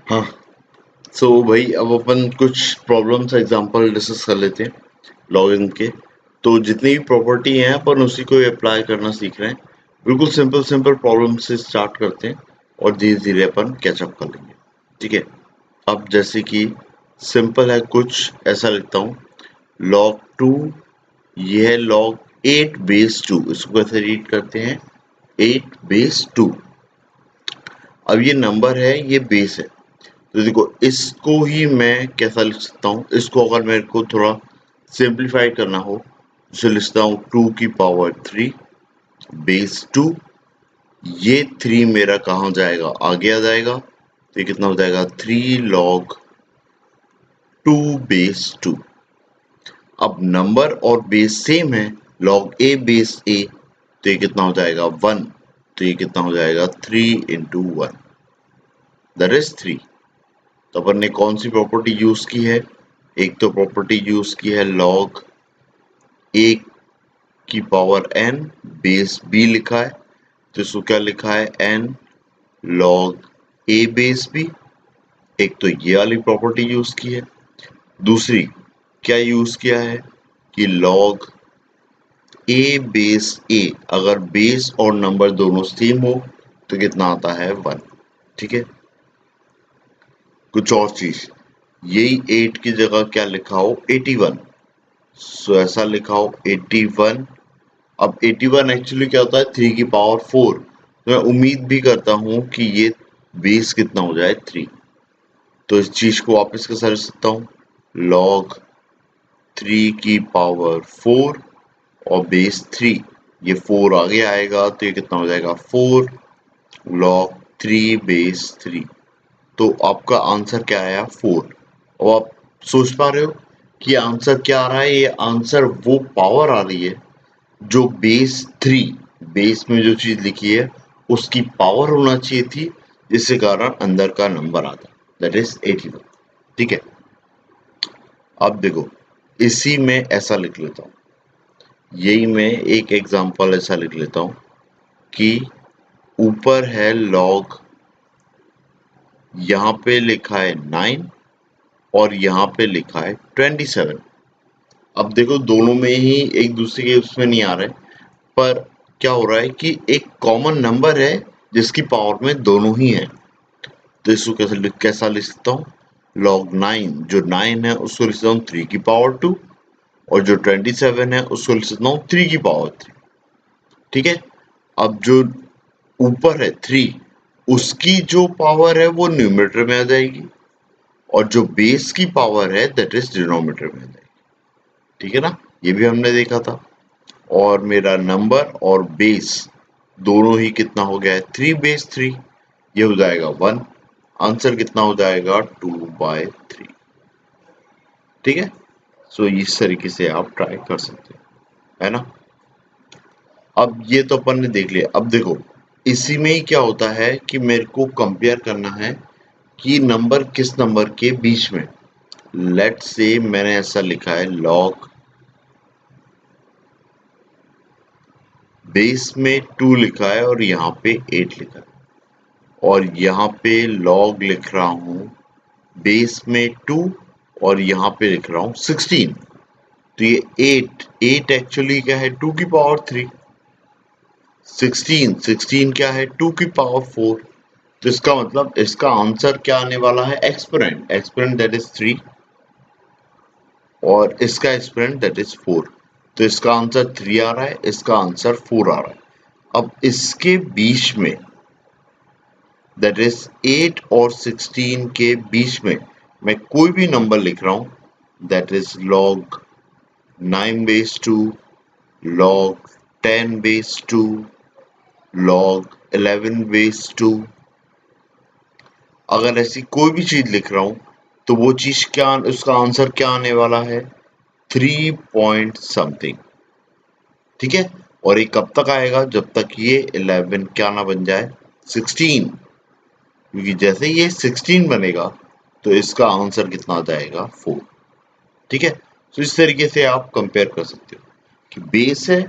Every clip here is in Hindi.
हाँ, भाई अब अपन कुछ प्रॉब्लम्स एग्जांपल डिस्कस कर लेते हैं लॉगिन के। तो जितनी भी प्रॉपर्टी हैं अपन उसी को अप्लाई करना सीख रहे हैं। बिल्कुल सिंपल सिंपल प्रॉब्लम से स्टार्ट करते हैं और धीरे धीरे अपन कैचअप कर लेंगे। ठीक है, अब जैसे कि सिंपल है, कुछ ऐसा लिखता हूँ, log 2, ये है log 8 बेस 2। इसको कैसे रीड करते हैं, 8 बेस 2। अब ये नंबर है, ये बेस है, तो देखो इसको ही मैं कैसा लिख सकता हूँ। इसको अगर मेरे को थोड़ा सिंप्लीफाई करना हो, इसे लिखता हूँ 2 की पावर 3 बेस 2। ये 3 मेरा कहाँ जाएगा, आगे आ जाएगा, तो ये कितना हो जाएगा, 3 log 2 बेस 2। अब नंबर और बेस सेम है, log a बेस a, तो ये कितना हो जाएगा 1। तो ये कितना हो जाएगा 3 इंटू 1, दैट इज 3। तो अपन ने कौन सी प्रॉपर्टी यूज की है, एक तो प्रॉपर्टी यूज की है log a की पावर n बेस b लिखा है, तो इसको क्या लिखा है, n log a base b। एक तो ये वाली प्रॉपर्टी यूज की है। दूसरी क्या यूज किया है कि log a बेस a, अगर बेस और नंबर दोनों सेम हो तो कितना आता है 1। ठीक है, कुछ और चीज, यही 8 की जगह क्या लिखा हो, 81। सो ऐसा लिखा हो 81। अब 81 एक्चुअली क्या होता है, 3 की पावर 4। तो मैं उम्मीद भी करता हूं कि ये बेस कितना हो जाए, 3। तो इस चीज को वापस कैसे लिख सकता हूँ, log 3 की पावर 4 और बेस 3। ये 4 आगे आएगा तो ये कितना हो जाएगा 4 log 3 बेस 3। तो आपका आंसर क्या आया, 4। अब आप सोच पा रहे हो कि आंसर क्या आ रहा है। ये आंसर वो पावर आ रही है जो बेस 3, बेस में जो चीज लिखी है उसकी पावर होना चाहिए थी, जिसके कारण अंदर का नंबर आता, दैट इज 81। ठीक है, अब देखो इसी में ऐसा लिख लेता हूँ, यही मैं एक एग्जांपल ऐसा लिख लेता हूँ कि ऊपर है log, यहाँ पे लिखा है 9 और यहाँ पे लिखा है 27। अब देखो दोनों में ही एक दूसरे के उसमें नहीं आ रहे, पर क्या हो रहा है कि एक कॉमन नंबर है जिसकी पावर में दोनों ही है। तो इसको कैसा लिख सकता हूँ, log 9, जो 9 है उसको लिख सकता हूँ 3 की पावर 2, और जो 27 है उसको लिख सकता हूँ 3 की पावर 3। ठीक है, अब जो ऊपर है 3, उसकी जो पावर है वो न्यूमरेटर में आ जाएगी, और जो बेस की पावर है दैट इज डिनोमिनेटर में आ जाएगी। ठीक है ना, ये भी हमने देखा था। और मेरा नंबर और बेस दोनों ही कितना हो गया है, 3 बेस 3, ये हो जाएगा 1। आंसर कितना हो जाएगा, 2/3। ठीक है, सो इस तरीके से आप ट्राई कर सकते हैं, है ना। अब ये तो अपन ने देख लिया। अब देखो इसी में ही क्या होता है कि मेरे को कंपेयर करना है कि नंबर किस नंबर के बीच में। लेट से मैंने ऐसा लिखा है, log बेस में 2 लिखा है और यहाँ पे 8 लिखा है, और यहाँ पे log लिख रहा हूँ बेस में 2 और यहाँ पे लिख रहा हूँ 16। तो ये 8 एक्चुअली क्या है, 2 की पावर 3। 16 क्या है, 2 की पावर 4। तो इसका मतलब इसका आंसर क्या आने वाला है, एक्सपोनेंट, दैट इज 3, और इसका एक्सपोनेंट दैट इज 4। तो इसका आंसर 3 आ रहा है, इसका आंसर 4 आ रहा है। अब इसके बीच में दैट इज 8 और 16 के बीच में मैं कोई भी नंबर लिख रहा हूं, that is log 9 base 2, log 10 base 2, log 11 base 2। अगर ऐसी कोई भी चीज लिख रहा हूं तो वो चीज क्या, उसका आंसर क्या आने वाला है, 3 पॉइंट समथिंग। ठीक है, और ये कब तक आएगा, जब तक ये 11 क्या ना बन जाए, 16। क्योंकि जैसे ये 16 बनेगा तो इसका आंसर कितना आ जाएगा, 4। ठीक है, तो इस तरीके से आप कंपेयर कर सकते हो कि बेस है,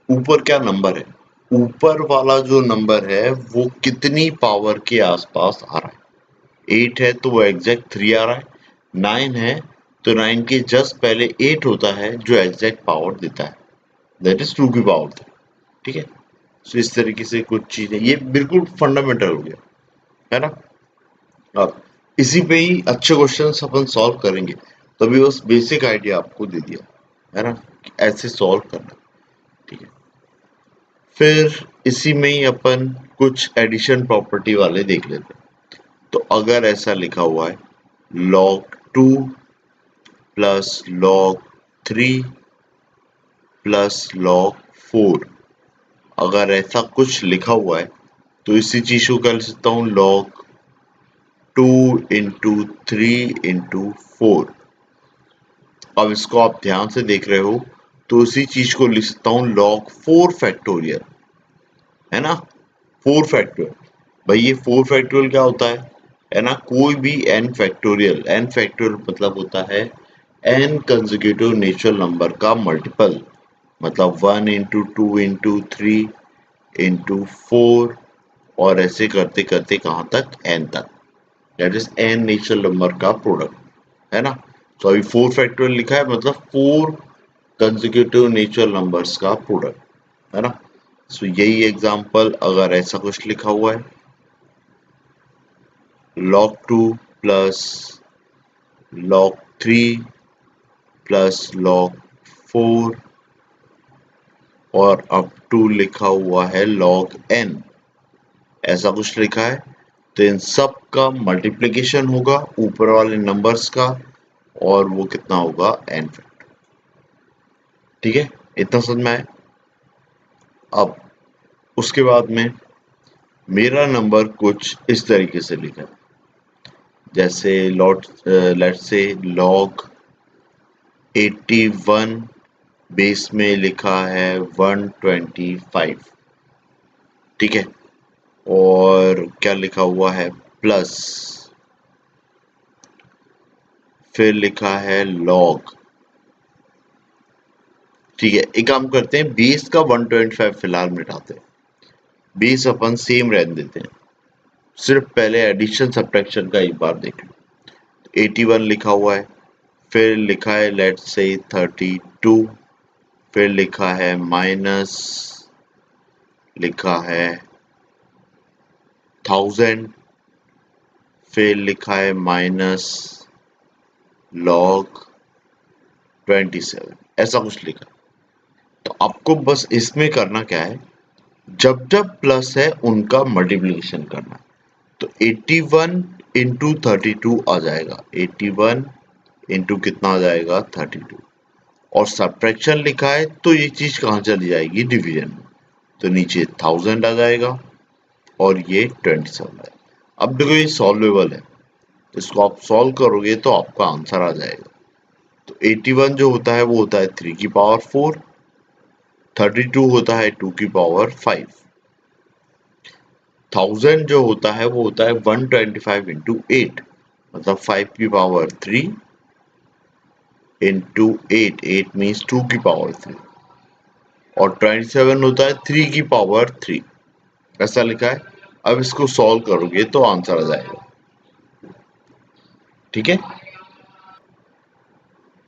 ऊपर क्या नंबर है, ऊपर वाला जो नंबर है वो कितनी पावर के आसपास आ रहा है। 8 है तो वो एग्जैक्ट 3 आ रहा है, 9 है तो 9 के जस्ट पहले 8 होता है जो एग्जैक्ट पावर देता है, दैट इज 2 की पावर 3। ठीक है, सो इस तरीके से कुछ चीजें, ये बिल्कुल फंडामेंटल हो गया, है ना। अब इसी पे ही अच्छे क्वेश्चंस अपन सॉल्व करेंगे, तभी बस बेसिक आइडिया आपको दे दिया, है ना, कि ऐसे सॉल्व करना। ठीक है, फिर इसी में ही अपन कुछ एडिशन प्रॉपर्टी वाले देख लेते हैं। तो अगर ऐसा लिखा हुआ है log 2 plus log 3 plus log 4, अगर ऐसा कुछ लिखा हुआ है तो इसी चीज को कर सकता हूँ log 2 इंटू 3 इंटू 4। अब इसको आप ध्यान से देख रहे हो तो उसी चीज को लिख सकता हूँ log 4 फैक्टोरियल, है ना, 4 फैक्टोरियल। भाई ये 4 फैक्टोरियल क्या होता है ना, कोई भी n फैक्टोरियल, n फैक्टोरियल मतलब होता है n कंसेक्यूटिव नेचुरल नंबर का मल्टीपल, मतलब 1 इंटू 2 इंटू 3 इंटू 4, और ऐसे करते करते कहाँ तक, n तक, that is n natural number का प्रोडक्ट, है ना। तो अभी 4 फैक्टोरियल लिखा है मतलब 4 कंसेक्यूटिव नेचुरल नंबर्स का प्रोडक्ट, है ना। सो यही एग्जांपल अगर ऐसा कुछ लिखा हुआ है log 2 plus log 3 plus log 4 और अप टू लिखा हुआ है log n, ऐसा कुछ लिखा है, तो इन सब का मल्टीप्लिकेशन होगा ऊपर वाले नंबर्स का, और वो कितना होगा, n फैक्टर। ठीक है, इतना समझ में आया। अब उसके बाद में मेरा नंबर कुछ इस तरीके से लिखा है, जैसे लेट्स से log 81 बेस में लिखा है 125। ठीक है, और क्या लिखा हुआ है, प्लस, फिर लिखा है log। ठीक है, एक काम करते हैं, बेस का 125 फिलहाल मिटाते हैं, बेस अपन सेम रहने देते हैं, सिर्फ पहले एडिशन सब्ट्रैक्शन का एक बार देख लो। 81 लिखा हुआ है, फिर लिखा है लेट्स से 32, फिर लिखा है माइनस, लिखा है 1000, फिर लिखा है माइनस log 27, ऐसा कुछ लिखा। तो आपको बस इसमें करना क्या है, जब जब प्लस है उनका मल्टीप्लिकेशन करना। तो 81 इंटू 32 आ जाएगा, 81 इंटू कितना आ जाएगा, 32, और सब्ट्रैक्शन लिखा है तो ये चीज कहाँ चली जाएगी, डिवीजन में, तो नीचे 1000 आ जाएगा और ये 27 है। अब देखो ये सॉल्वेबल है, इसको आप सॉल्व करोगे तो आपका आंसर आ जाएगा। तो 81 जो होता है वो होता है 3 की पावर 4, 32 होता है 2 की पावर 5, 1000 जो होता है वो होता है 125 इंटू 8, मतलब 5 की पावर 3 इंटू 8, 8 मीन्स 2 की पावर 3, और 27 होता है 3 की पावर 3, ऐसा लिखा है। अब इसको सॉल्व करोगे तो आंसर आ जाएगा। ठीक है,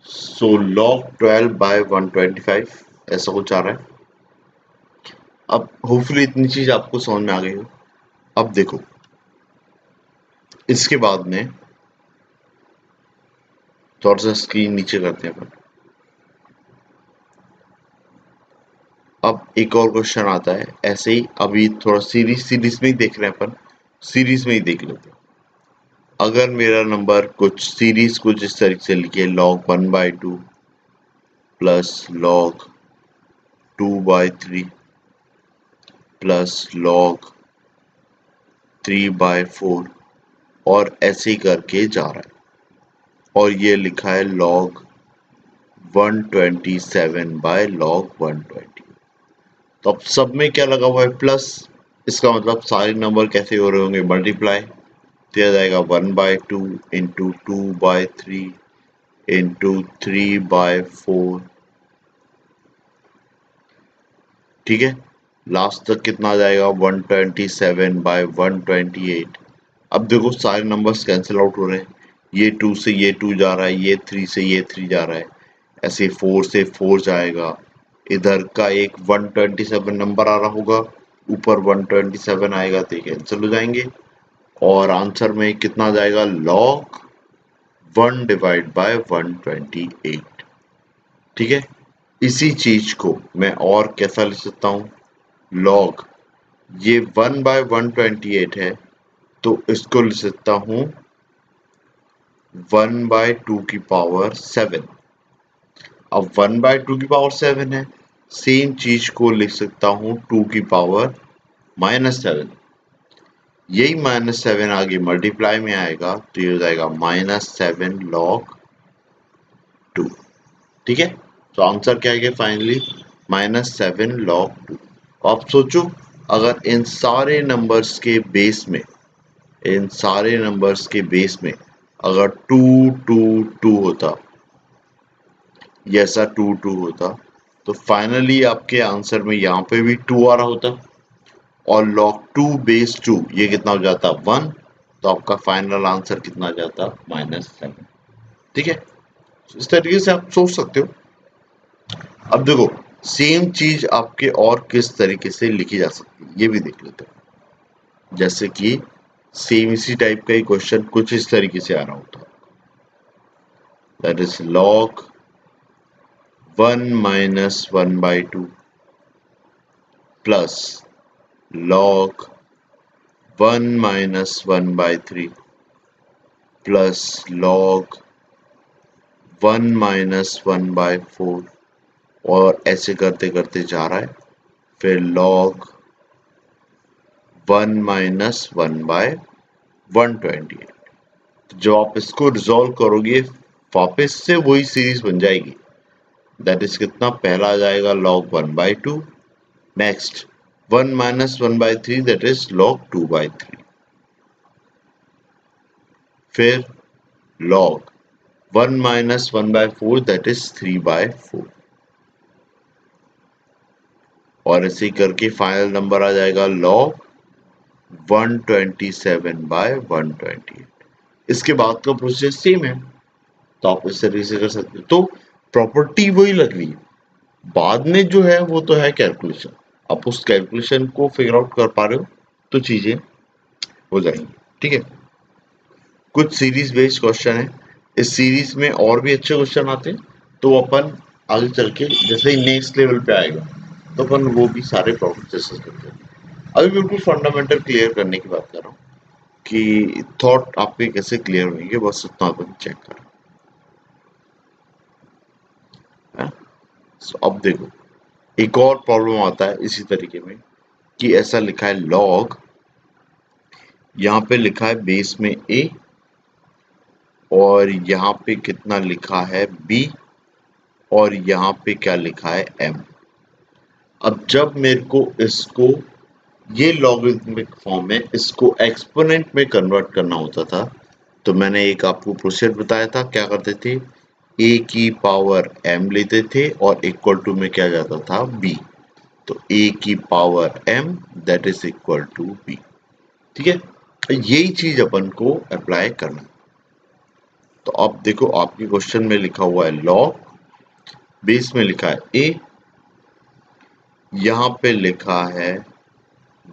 सो log 12 बाय 125 ऐसा कुछ आ रहा है। अब होपफुली इतनी चीज आपको समझ में आ गई हो। अब देखो इसके बाद में थोड़ा सा स्क्रीन नीचे करते हैं अपन। अब एक और क्वेश्चन आता है ऐसे ही, अभी थोड़ा सीरीज में ही देख रहे हैं अपन, सीरीज में ही देख लेते हैं। अगर मेरा नंबर कुछ सीरीज कुछ इस तरीके से लिखिए log 1/2 plus log 2/3 plus log 3/4, और ऐसे ही करके जा रहा है, और ये लिखा है log 127/log 120। तो अब सब में क्या लगा हुआ है, प्लस, इसका मतलब सारे नंबर कैसे हो रहे होंगे, मल्टीप्लाई, तो यह जाएगा 1/2 इंटू 2/3 इंटू 3/4। ठीक है, लास्ट तक कितना आ जाएगा, 127/128 अब देखो सारे नंबर्स कैंसिल आउट हो रहे हैं, ये 2 से ये 2 जा रहा है, ये 3 से ये 3 जा रहा है, ऐसे 4 से 4 जाएगा, इधर का एक 127 नंबर आ रहा होगा, ऊपर 127 आएगा तो ये कैंसिल हो जाएंगे, और आंसर में कितना जाएगा, log 1 डिवाइड बाय 128। ठीक है, इसी चीज को मैं और कैसा लिख सकता हूँ, log ये 1 बाय 128 है तो इसको लिख सकता हूँ 1 बाय 2 की पावर 7। अब 1 बाय 2 की पावर 7 है, सेम चीज को लिख सकता हूँ 2 की पावर -7। यही -7 आगे मल्टीप्लाई में आएगा तो ये हो जाएगा -7 log 2। ठीक है, तो आंसर क्या आएगा फाइनली, -7 log 2। आप सोचो अगर इन सारे नंबर्स के बेस में, इन सारे नंबर्स के बेस में अगर 2 2 2 होता, ये ऐसा 2 2 होता, तो फाइनली आपके आंसर में यहाँ पे भी 2 आ रहा होता, और log 2 बेस 2 ये कितना हो जाता 1, तो आपका फाइनल आंसर कितना आ जाता -7। ठीक है, इस तरीके से आप सोच सकते हो। अब देखो सेम चीज आपके और किस तरीके से लिखी जा सकती है ये भी देख लेते हैं। जैसे कि सेम इसी टाइप का ही क्वेश्चन कुछ इस तरीके से आ रहा होता, that is log 1 minus 1 by 2 plus log 1 minus 1 by 3 plus log 1 minus 1 by 4, और ऐसे करते करते जा रहा है, फिर log 1 minus 1 by 128। तो जब आप इसको रिजॉल्व करोगे वापस से वही सीरीज बन जाएगी, दैट इज कितना, पहला आ जाएगा log 1 by 2, next 1 minus 1 by 3 that is log 2 by 3, फिर log 1 minus 1 by 4 that is 3 by 4, और ऐसे ही करके फाइनल नंबर आ जाएगा log 127 by 128। इसके बाद का प्रोसेस सेम है, तो आप इस तरीके से कर सकते हो। तो प्रॉपर्टी वही लग रही है, बाद में जो है वो तो है कैलकुलेशन, आप उस कैलकुलेशन को फिगर आउट कर पा रहे हो तो चीजें हो जाएंगी। ठीक है, कुछ सीरीज बेस्ड क्वेश्चन है, इस सीरीज में और भी अच्छे क्वेश्चन आते हैं, तो अपन आगे चल के जैसे ही नेक्स्ट लेवल पे आएगा तो अपन वो भी सारे प्रॉब्लम डिस्कस करते हैं। अभी बिल्कुल फंडामेंटल क्लियर करने की बात कर रहा हूँ कि थॉट आपके कैसे क्लियर होंगे, बस उतना अपन चेक करें। So, अब देखो एक और प्रॉब्लम आता है इसी तरीके में कि ऐसा लिखा है log, यहाँ पे लिखा है बेस में a, और यहाँ पे कितना लिखा है b, और यहाँ पे क्या लिखा है m। अब जब मेरे को इसको, ये लॉगरिथमिक फॉर्म में इसको एक्सपोनेंट में कन्वर्ट करना होता था, तो मैंने एक आपको प्रोसीजर बताया था, क्या करते थे, a की पावर m लेते थे और इक्वल टू में क्या जाता था b, तो a की power m that is equal to b। ठीक है, यही चीज अपन को अप्लाई करना। तो अब देखो आपके क्वेश्चन में लिखा हुआ है log, बेस में लिखा है a, यहाँ पे लिखा है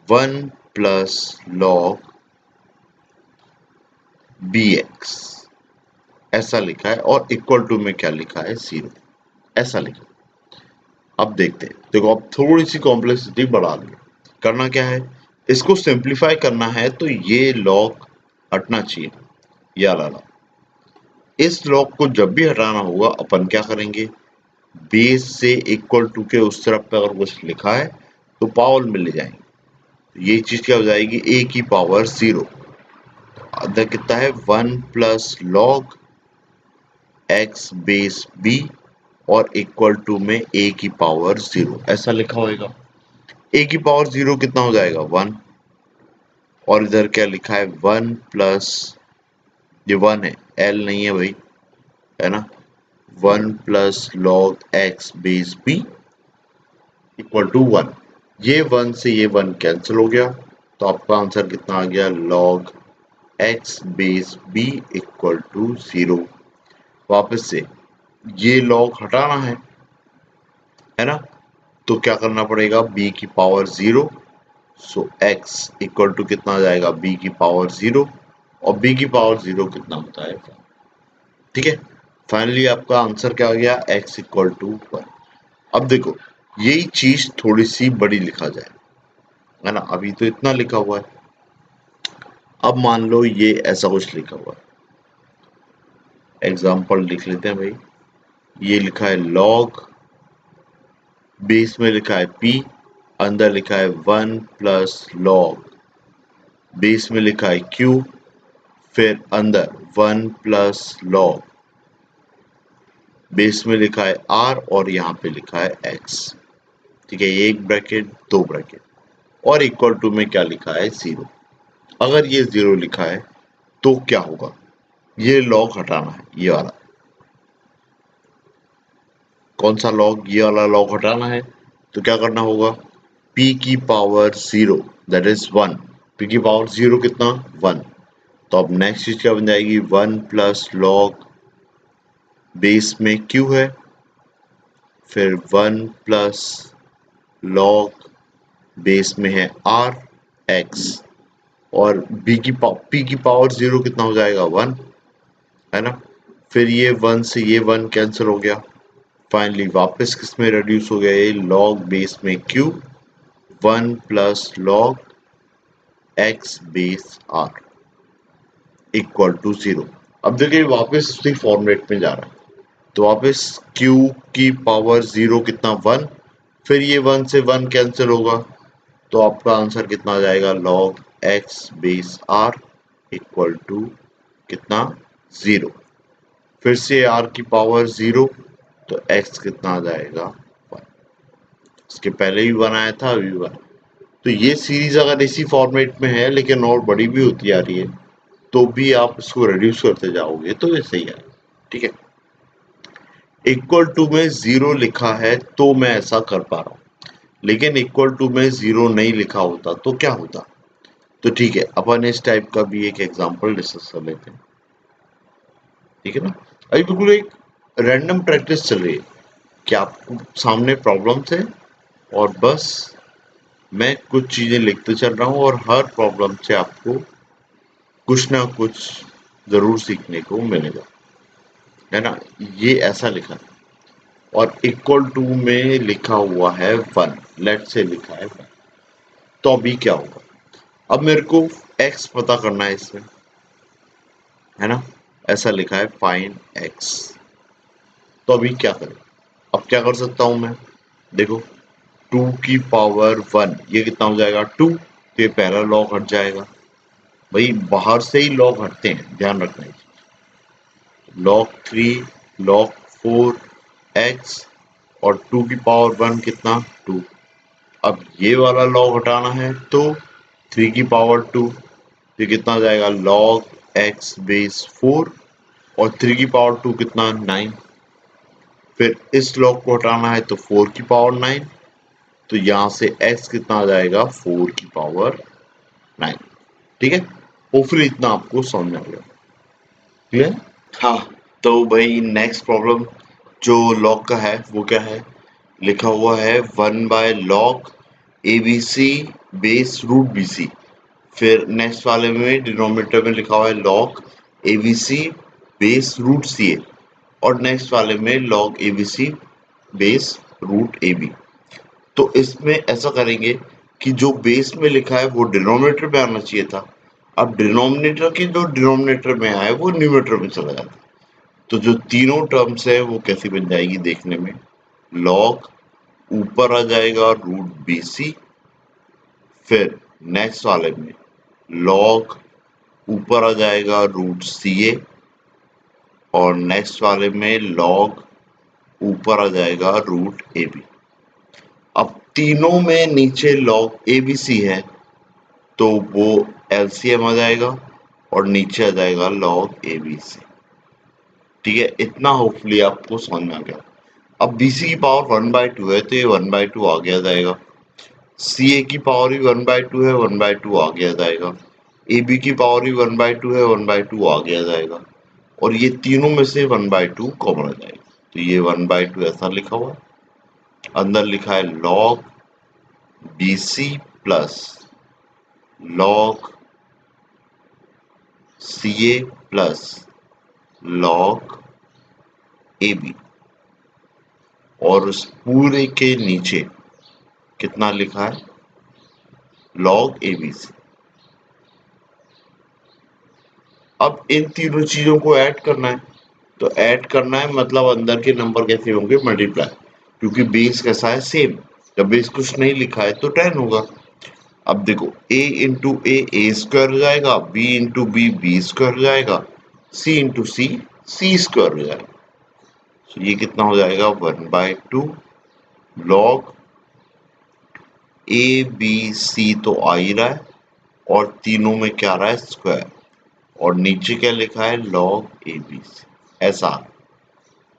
1 प्लस log bx, ऐसा लिखा है, और इक्वल टू में क्या लिखा है 0, ऐसा लिखा। अब देखते हैं, देखो अब थोड़ी सी कॉम्प्लेक्सिटी बढ़ा दी। करना क्या है, इसको सिंप्लीफाई करना है, तो ये लॉग हटना चाहिए, ये वाला। इस लॉग को जब भी हटाना होगा अपन क्या करेंगे, बेस से इक्वल टू के उस तरफ पे अगर कुछ लिखा है तो पावर में ले जाएंगे, तो ये चीज क्या हो जाएगी, a की पावर 0, अदर कितना है 1 plus log x base b, और इक्वल टू में a की पावर 0, ऐसा लिखा होगा। a की पावर 0 कितना हो जाएगा 1, और इधर क्या लिखा है 1 प्लस, ये 1 है, l नहीं है भाई, है ना, 1 plus log x base b equal to 1। ये 1 से ये 1 कैंसिल हो गया, तो आपका आंसर कितना आ गया, log x base b equal to 0। वापस से ये लॉग हटाना है ना, तो क्या करना पड़ेगा, b की power 0, so x equal to कितना आ जाएगा, b की पावर 0, और b की पावर 0 कितना होता है 1। ठीक है, फाइनली आपका आंसर क्या आ गया, x इक्वल टू 1। अब देखो यही चीज थोड़ी सी बड़ी लिखा जाए, है ना, अभी तो इतना लिखा हुआ है, अब मान लो ये ऐसा कुछ लिखा हुआ है। एग्जाम्पल लिख लेते हैं भाई, ये लिखा है log, बेस में लिखा है p, अंदर लिखा है 1 प्लस log, बेस में लिखा है q, फिर अंदर 1 प्लस log, बेस में लिखा है r, और यहाँ पे लिखा है x। ठीक है, ये एक ब्रैकेट, दो ब्रैकेट, और इक्वल टू में क्या लिखा है, 0। अगर ये 0 लिखा है तो क्या होगा, ये लॉग हटाना है, ये वाला, कौन सा लॉग, ये वाला लॉग हटाना है, तो क्या करना होगा, p की पावर 0 दैट इज 1, p की पावर 0 कितना, 1, तो अब नेक्स्ट चीज क्या बन जाएगी, 1 प्लस लॉग, बेस में q है, फिर 1 प्लस लॉग, बेस में है r x, और p की पावर 0 कितना हो जाएगा, 1, है ना, फिर ये 1 से ये 1 कैंसिल हो गया, फाइनली वापस किस में रिड्यूस हो गया, ये लॉग बेस में q, 1 plus log x base r equal to 0। अब देखिए वापस उसी फॉर्मेट में जा रहा है, तो वापस q की पावर 0 कितना, 1, फिर ये 1 से 1 कैंसिल होगा, तो आपका आंसर कितना आ जाएगा, log x base r equal to कितना, 0, फिर से r की पावर 0, तो x कितना आ जाएगा, 1, इसके पहले भी बनाया था, अभी भी बना। तो ये सीरीज अगर इसी फॉर्मेट में है लेकिन और बड़ी भी होती आ रही है, तो भी आप इसको रिड्यूस करते जाओगे तो ये सही है। ठीक है, इक्वल टू में 0 लिखा है तो मैं ऐसा कर पा रहा हूँ, लेकिन इक्वल टू में 0 नहीं लिखा होता तो क्या होता। तो ठीक है, अपन इस टाइप का भी एक एग्जांपल डिस्कस कर लेते हैं। ठीक है ना, अभी बिल्कुल एक रैंडम प्रैक्टिस चल रही है कि आपको सामने प्रॉब्लम्स है, और बस मैं कुछ चीजें लिखते चल रहा हूँ, और हर प्रॉब्लम से आपको कुछ ना कुछ जरूर सीखने को मिलेगा, है ना। ये ऐसा लिखा है, और इक्वल टू में लिखा हुआ है 1, लेट से लिखा है 1, तो अभी क्या होगा, अब मेरे को x पता करना है इसमें, है ना, ऐसा लिखा है फाइंड x, तो अभी क्या करें, अब क्या कर सकता हूं मैं, देखो 2 की पावर 1 ये कितना हो जाएगा, 2, तो ये पहला लॉग हट जाएगा, भाई बाहर से ही लॉग हटते हैं, ध्यान रखना है, लॉग 3, लॉग 4 x, और 2 की पावर 1 कितना, 2, अब ये वाला लॉग हटाना है तो 3 की पावर 2, ये कितना आ जाएगा, log x बेस 4, और 3 की पावर 2 कितना, 9, फिर इस लॉग को हटाना है तो 4 की पावर 9, तो यहां से x कितना आ जाएगा, 4 की पावर 9। ठीक है, होपफुली इतना आपको समझ में आ गया, क्लियर। हाँ, तो भाई नेक्स्ट प्रॉब्लम जो लॉग का है वो क्या है, लिखा हुआ है 1 by log a b c base root b c, फिर नेक्स्ट वाले में डिनोमिनेटर में लिखा हुआ है log abc base root c a, और नेक्स्ट वाले में log abc base root a b. तो इसमें ऐसा करेंगे कि जो बेस में लिखा है वो डिनोमिनेटर में आना चाहिए था, अब डिनोमिनेटर के जो डिनोमिनेटर में आए वो न्यूमरेटर में चला जाता, तो जो तीनों टर्म्स है वो कैसी बन जाएगी देखने में, log ऊपर आ जाएगा रूट बी सी, फिर नेक्स्ट वाले में log ऊपर आ जाएगा रूट सी ए, और नेक्स्ट वाले में log ऊपर आ जाएगा रूट ए बी। अब तीनों में नीचे log ए बी सी है तो वो एलसीएम आ जाएगा, और नीचे आ जाएगा log ए बी सी। ठीक है, इतना होपफुली आपको समझ में आ गया। अब बीसी की पावर 1/2 है तो ये 1/2 आगे आ जाएगा, सी ए की पावर भी 1/2 है, 1/2 आगे आ जाएगा, ए बी की पावर भी 1/2 है, 1/2 आगे आ जाएगा और ये तीनों में से 1/2 कॉमन आ जाएगा। तो ये 1/2 ऐसा लिखा हुआ है, अंदर लिखा है log BC plus log CA plus log AB और उस पूरे के नीचे कितना लिखा है log ABC। अब इन तीनों चीजों को ऐड करना है, तो ऐड करना है मतलब अंदर के नंबर कैसे होंगे मल्टीप्लाई, क्योंकि बेस कैसा है सेम। जब बेस कुछ नहीं लिखा है तो 10 होगा। अब देखो a इंटू ए स्क्वायर हो जाएगा, b इंटू बी स्क्वायर हो जाएगा, c इंटू सी स्क्वायर हो जाएगा। तो ये कितना हो जाएगा 1/2 log ए बी सी तो आ ही रहा है और तीनों में क्या आ रहा है स्क्वायर, और नीचे क्या लिखा है log ए बी सी। ऐसा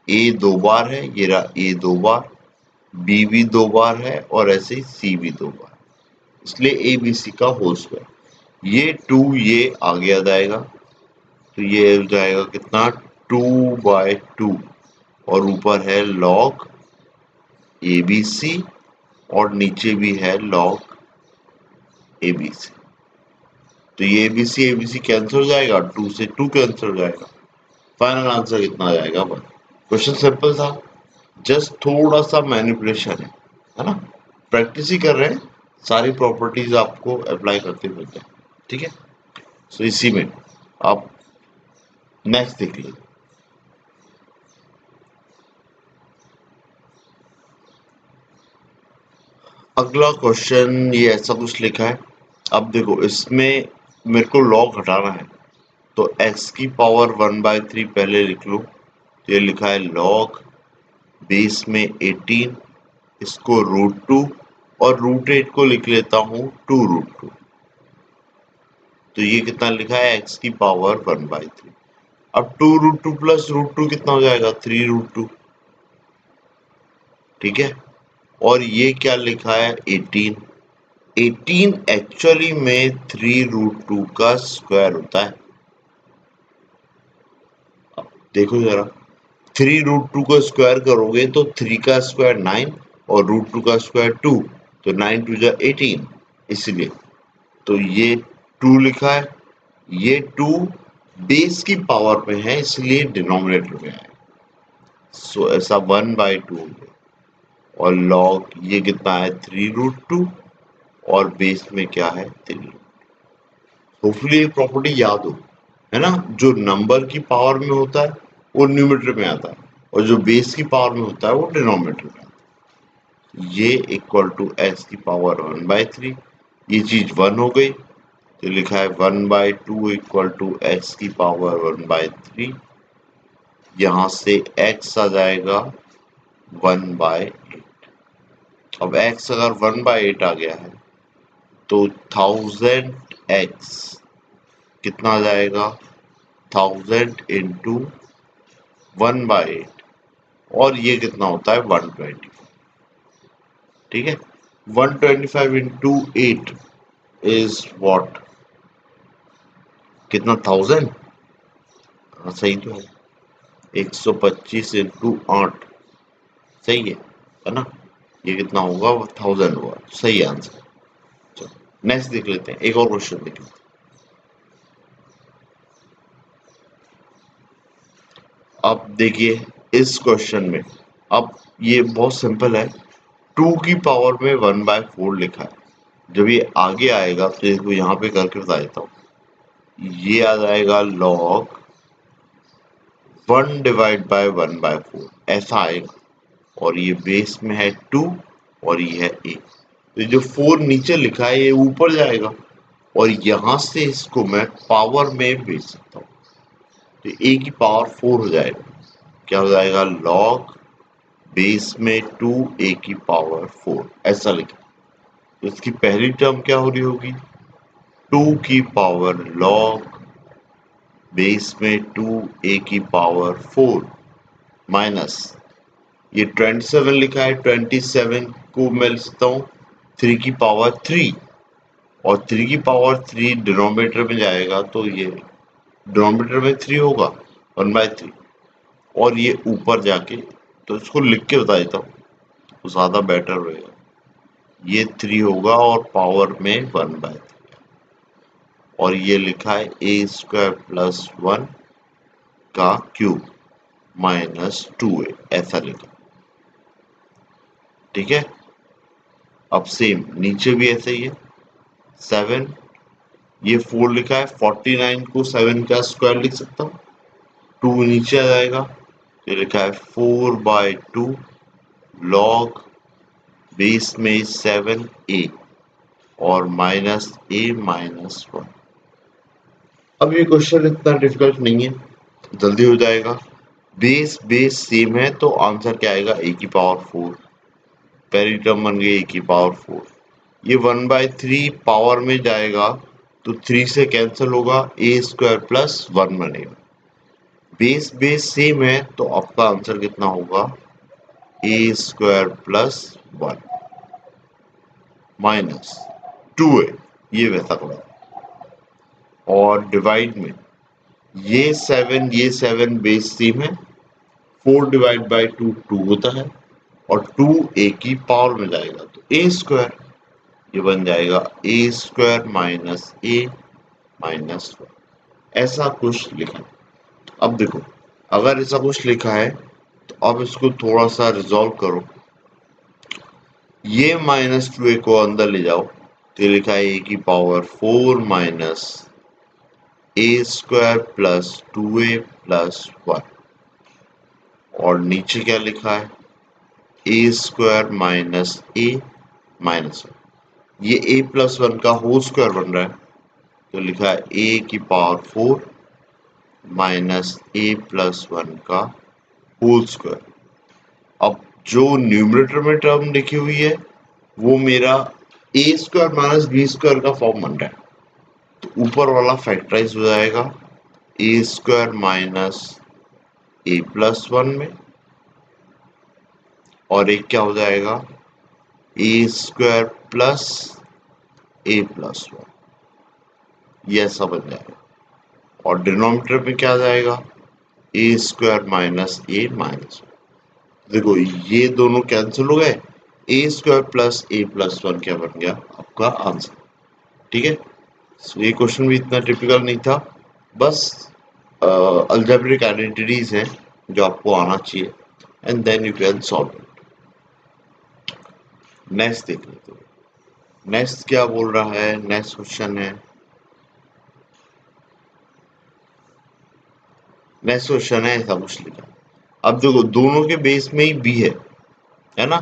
ए 2 बार है, ये रहा ए 2 बार, बी भी 2 बार है और ऐसे ही सी भी 2 बार, इसलिए ए बी सी का होल स्क्वायर। ये 2 ये आगे आ जाएगा, तो ये हो जाएगा कितना 2/2 और ऊपर है log ए बी सी और नीचे भी है log ए बी सी। तो ये ए बी सी कैंसिल हो जाएगा, 2 से 2 कैंसिल हो जाएगा, फाइनल आंसर कितना आ जाएगा 1। क्वेश्चन सिंपल था, जस्ट थोड़ा सा मैनिपुलेशन है ना, प्रैक्टिस ही कर रहे हैं, सारी प्रॉपर्टीज आपको अप्लाई करते मिलते हैं। ठीक है, सो इसी में आप नेक्स्ट देख लीजिए। अगला क्वेश्चन ये ऐसा कुछ लिखा है, अब देखो इसमें मेरे को लॉग हटाना है, तो x की पावर 1/3 पहले लिख लो, तो ये लिखा है log बेस में 18, इसको √2 और √8 को लिख लेता हूँ 2√2। तो ये कितना लिखा है x की पावर 1/3। अब 2√2 प्लस √2 कितना हो जाएगा 3√2। ठीक है, और ये क्या लिखा है 18। 18 एक्चुअली में 3√2 का स्क्वायर होता है। अब देखो जरा, 3√2 को स्क्वायर करोगे तो 3 का स्क्वायर 9 और √2 का स्क्वायर 2, तो 9 2 जा 18, इसलिए तो ये 2 लिखा है, ये 2 बेस की पावर में है इसलिए डिनोमिनेटर में है, सो ऐसा 1/2 हो गया। और लॉग ये कितना है 3√2 और बेस में क्या है 3। होपफुली ये प्रॉपर्टी याद हो, है ना, जो नंबर की पावर में होता है वो न्यूमरेटर में आता है और जो बेस की पावर में होता है वो डिनोमिनेटर में आता है। ये इक्वल टू एक्स की पावर 1/3, ये चीज 1 हो गई, तो लिखा है 1/2 इक्वल टू एक्स की पावर 1/3। यहां से x आ जाएगा 1/8। अब x अगर 1/8 आ गया है तो 1000x कितना आ जाएगा 1000 इंटू 1/8 और ये कितना होता है 125। ठीक है, 125 इंटू 8 इज वॉट, कितना 1000, सही तो है, 125 इंटू 8 सही है ना, ये कितना होगा 1000 होगा, सही आंसर। चलो नेक्स्ट देख लेते हैं, एक और क्वेश्चन देख लेते हैं। अब देखिए इस क्वेश्चन में, अब ये बहुत सिंपल है, 2 की पावर में 1/4 लिखा है। जब ये आगे आएगा तो इसको यहाँ पे करके बता देता हूँ, ये आ जाएगा log 1 डिवाइड बाय 1/4 ऐसा आएगा, और ये बेस में है 2 और ये है a, तो जो 4 नीचे लिखा है ये ऊपर जाएगा और यहां से इसको मैं पावर में भेज सकता हूँ, तो a की पावर 4 हो जाएगा, क्या हो जाएगा log बेस में 2 a की पावर 4 ऐसा लिखा। तो इसकी पहली टर्म क्या हो रही होगी 2 की पावर log बेस में 2 a की पावर 4 माइनस ये 27 लिखा है, 27 को मैं लिख सकता हूँ 3 की पावर 3 और 3 की पावर 3 डिनोमिनेटर में जाएगा तो ये डिनोमिनेटर में 3 होगा 1/3 और ये ऊपर जाके तो इसको लिख के बता देता हूँ तो ज़्यादा बेटर रहेगा। ये 3 होगा और पावर में 1/3 और ये लिखा है a² + 1 का क्यूब -2a ऐसा लिखा। ठीक है, अब सेम नीचे भी ऐसे ही है 7 ये 4 लिखा है 49 को 7 का स्क्वायर लिख सकता हूँ 2 नीचे आ जाएगा तो लिखा है 4/2 log बेस में 7a और -a-1। अब ये क्वेश्चन इतना डिफिकल्ट नहीं है जल्दी हो जाएगा। बेस बेस सेम है तो आंसर क्या आएगा a⁴ पहली टर्म बन गई a⁴ ये 1/3 पावर में जाएगा तो 3 से कैंसिल होगा a² + 1 बनेगा। बेस बेस सेम है तो आपका आंसर कितना होगा a² + 1 -2a ये वैसा करा। और डिवाइड में ये 7 बेस सेम है 4/2 2 होता है और 2 a की पावर में जाएगा तो a²। ये बन जाएगा a² - a-1 ऐसा कुछ लिखा। अब देखो अगर ऐसा कुछ लिखा है तो अब इसको थोड़ा सा रिजॉल्व करो। ये -2a को अंदर ले जाओ तो लिखा है a⁴ -a² + 2a + 1 और नीचे क्या लिखा है a² - a-1 ये a+1 का होल स्क्वायर बन रहा है तो लिखा है a⁴ -a+1 का होल स्क्वायर। अब जो न्यूमरेटर में टर्म लिखी हुई है वो मेरा a² - b² का फॉर्म बन रहा है तो ऊपर वाला फैक्टराइज हो जाएगा a² - a+1 में और एक क्या हो जाएगा a² + a+1 ये ऐसा बन जाएगा और डिनोमिनेटर में क्या आ जाएगा a² - a-1। देखो ये दोनों कैंसिल हो गए a² + a+1 क्या बन गया आपका आंसर। ठीक है, ये क्वेश्चन भी इतना टिपिकल नहीं था, बस अलजेब्रिक आइडेंटिटीज हैं जो आपको आना चाहिए and then you can solve it. Next देख लेते हैं, नेक्स्ट क्या बोल रहा है। नेक्स्ट क्वेश्चन है ऐसा कुछ लिखा। अब देखो दोनों के बेस में ही b है ना।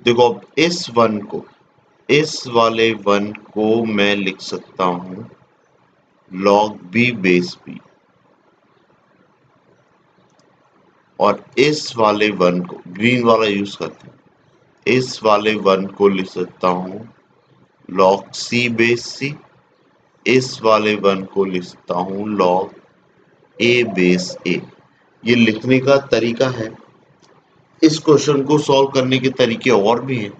देखो अब इस वाले 1 को मैं लिख सकता हूं log b बेस b और इस वाले 1 को ग्रीन वाला यूज करते हैं इस वाले 1 को लिख सकता हूं log c बेस c इस वाले 1 को लिख सकता हूं log a बेस a। ये लिखने का तरीका है। इस क्वेश्चन को सॉल्व करने के तरीके और भी हैं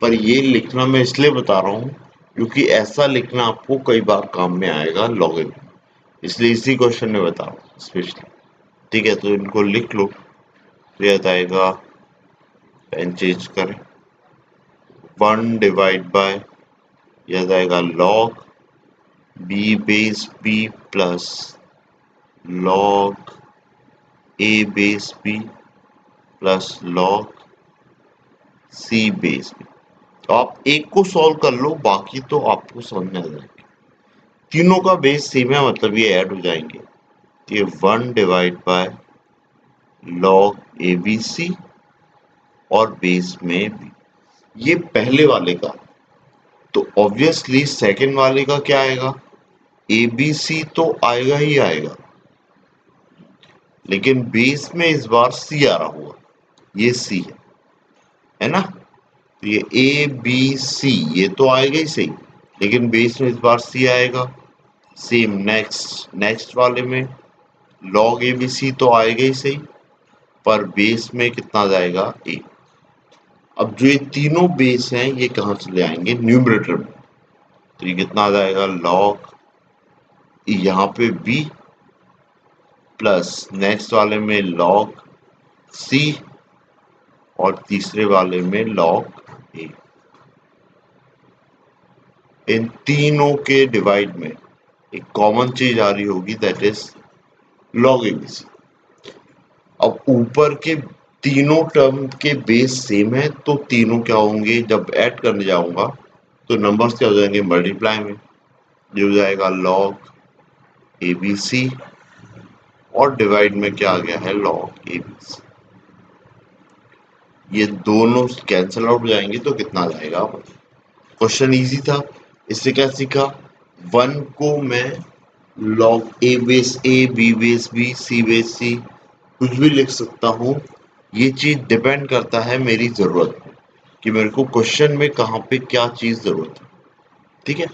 पर ये लिखना मैं इसलिए बता रहा हूँ क्योंकि ऐसा लिखना आपको कई बार काम में आएगा लॉगिन, इसलिए इसी क्वेश्चन में बता रहा हूँ स्पेशली। ठीक है, तो इनको लिख लो तो याद आएगा। पेन चेंज करें 1/, याद आएगा log b base b plus log a base b plus log c base b। तो आप एक को सॉल्व कर लो, बाकी तो आपको समझ में आ जाएंगे। तीनों का बेस सेम है मतलब ये ऐड हो जाएंगे। तो ये 1/, log abc और बेस में b, ये पहले वाले का। तो ऑब्वियसली सेकंड वाले का क्या आएगा abc तो आएगा ही आएगा, लेकिन बेस में इस बार c आ रहा होगा, ये c है ना। तो ये ए बी सी ये तो आएगा ही सही, लेकिन बेस में इस बार c आएगा। सेम नेक्स्ट वाले में log abc तो आएगा ही सही, पर बेस में कितना जाएगा a। अब जो ये तीनों बेस हैं ये कहाँ चले आएंगे न्यूमरेटर में, तो ये कितना आ जाएगा लॉग यहाँ पे b प्लस नेक्स्ट वाले में लॉग c और तीसरे वाले में लॉग a। इन तीनों के डिवाइड में एक कॉमन चीज आ रही होगी दैट इज लॉग एबीसी। अब ऊपर के तीनों टर्म के बेस सेम है तो तीनों क्या होंगे, जब ऐड करने जाऊंगा तो नंबर्स क्या हो जाएंगे मल्टीप्लाई में, ये हो जाएगा लॉग एबीसी और डिवाइड में क्या आ गया है लॉग एबीसी। ये दोनों कैंसिल आउट हो जाएंगे तो कितना आ जाएगा। क्वेश्चन इजी था। इससे क्या सीखा, 1 को मैं log a base a b base b c base c कुछ भी लिख सकता हूँ। ये चीज डिपेंड करता है मेरी जरूरत पे कि मेरे को क्वेश्चन में कहाँ पे क्या चीज जरूरत है। ठीक है।